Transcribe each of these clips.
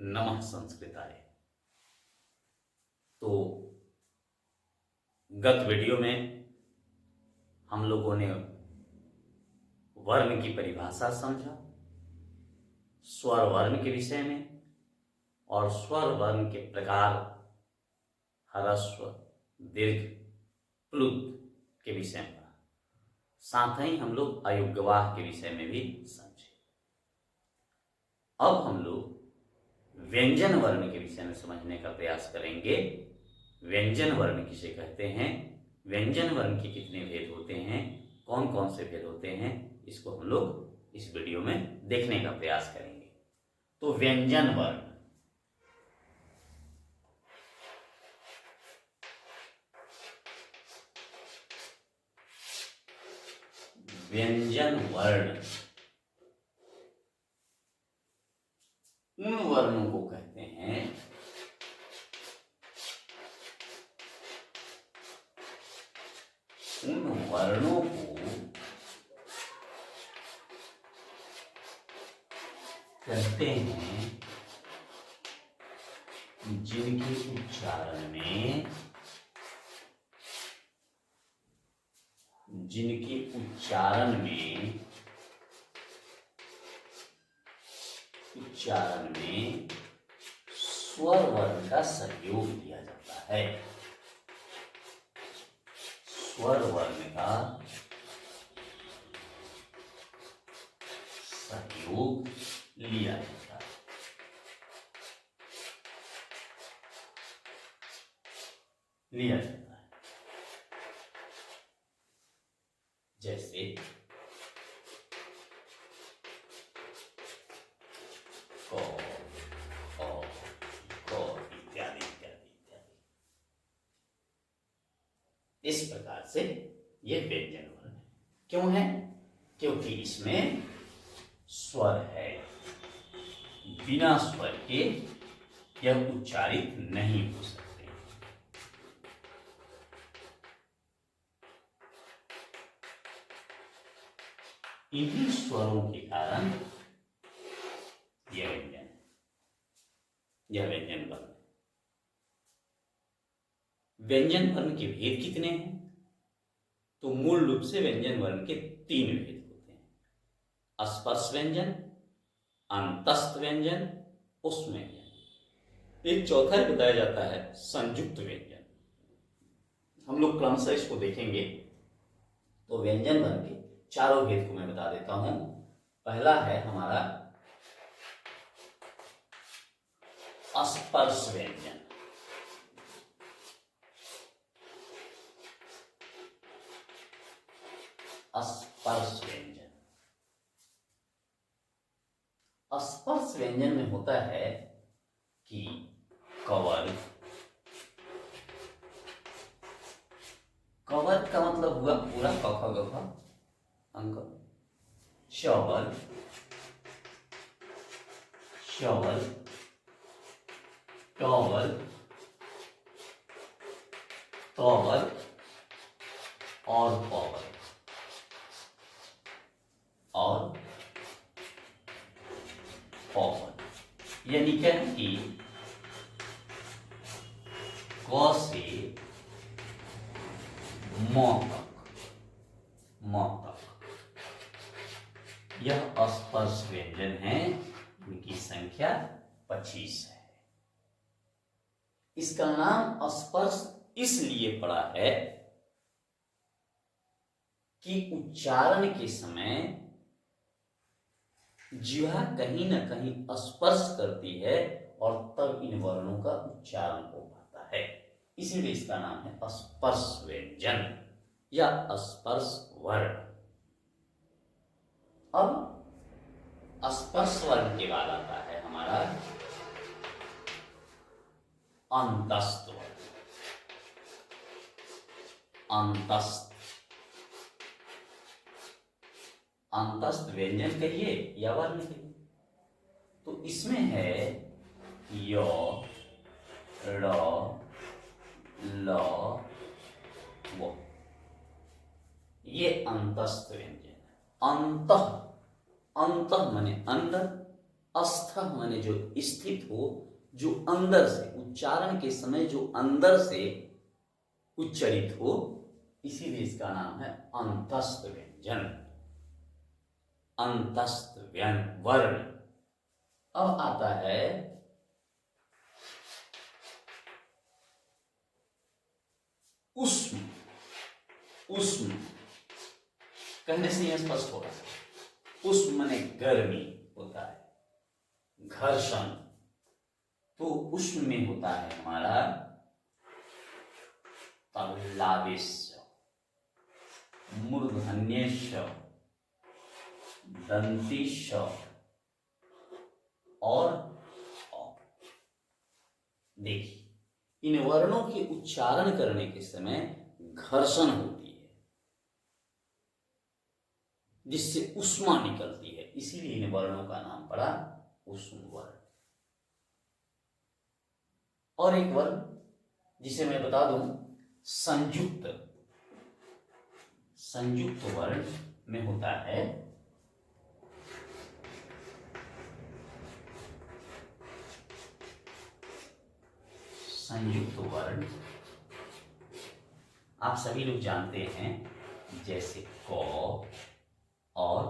नमः संस्कृताय। तो गत वीडियो में हम लोगों ने वर्ण की परिभाषा समझा, स्वर वर्ण के विषय में और स्वर वर्ण के प्रकार ह्रस्व, दीर्घ, प्लुत के विषय में। साथ ही हम लोग अयोग्यवाह के विषय में भी समझे। अब हम लोग व्यंजन वर्ण के विषय में समझने का प्रयास करेंगे। व्यंजन वर्ण किसे कहते हैं, व्यंजन वर्ण के कितने भेद होते हैं, कौन कौन से भेद होते हैं, इसको हम लोग इस वीडियो में देखने का प्रयास करेंगे। तो व्यंजन वर्ण, व्यंजन वर्ण उन वर्णों को कहते हैं उन वर्णों को कहते हैं जिनके उच्चारण में स्वर वर्ण का सहयोग दिया जाता है। स्वर वर्ण का सहयोग लिया जाता है। जैसे क, अ, क इत्यादि इत्यादि इत्यादि। इस प्रकार से ये व्यंजन वर्ण है। क्यों है? क्योंकि इसमें स्वर है। बिना स्वर के यह उच्चारित नहीं हो सकते। इन्हीं स्वरों के कारण यह व्यंजन वर्ण। व्यंजन वर्ण के भेद कितने हैं? तो मूल रूप से व्यंजन वर्ण के 3 भेद होते हैं: स्पर्श व्यंजन, अंतस्थ व्यंजन, उष्म व्यंजन। एक चौथा ही बताया जाता है संयुक्त व्यंजन। हम लोग क्रमशः इसको देखेंगे। तो व्यंजन वर्ण के चारों भेद को मैं बता देता हूं। पहला है हमारा स्पर्श व्यंजन। स्पर्श व्यंजन, स्पर्श व्यंजन में होता है कि कवर का मतलब हुआ पूरा क ख ग घ अंक। शवल, टॉवल, तॉवल और पॉवल और पॉवल। यानी क्या है कि क से म तक यह स्पर्श व्यंजन है। इनकी संख्या 25 है। इसका नाम स्पर्श इसलिए पड़ा है कि उच्चारण के समय जिह्वा कहीं ना कहीं स्पर्श करती है और तब इन वर्णों का उच्चारण हो पाता है। इसीलिए इसका नाम है स्पर्श व्यंजन या स्पर्श वर्ण। अब स्पर्श वर्ण के बाद आता है हमारा अंतस्थ वर्ण। अंतस्थ व्यंजन कहिए या वर्ण कहिए। तो इसमें है य, र, ल, व। ये अंतस्थ व्यंजन है। अंतः माने अंदर, अस्थ माने जो स्थित हो, जो अंदर से उच्चारण के समय जो अंदर से उच्चरित हो, इसीलिए इसका नाम है अंतस्थ व्यंजन, अंतस्थ वर्ण। अब आता है उष्म। उष्म कहने से यह स्पष्ट हो रहा है, उष्म माने गर्मी होता है, घर्षण। तो उष्म में होता है हमारा तल्लावेश्य, मूर्धन्यस्य, दंतिश्य और देखिए, इन वर्णों के उच्चारण करने के समय घर्षण होती है, जिससे ऊष्मा निकलती है, इसीलिए इन वर्णों का नाम पड़ा ऊष्म वर्ण। और एक वर्ण जिसे मैं बता दूं, संयुक्त। संयुक्त वर्ण में होता है संयुक्त वर्ण, आप सभी लोग जानते हैं, जैसे क और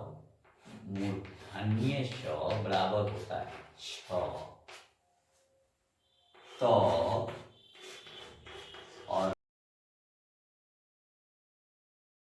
मूर्धन्य श बराबर होता है छ, तो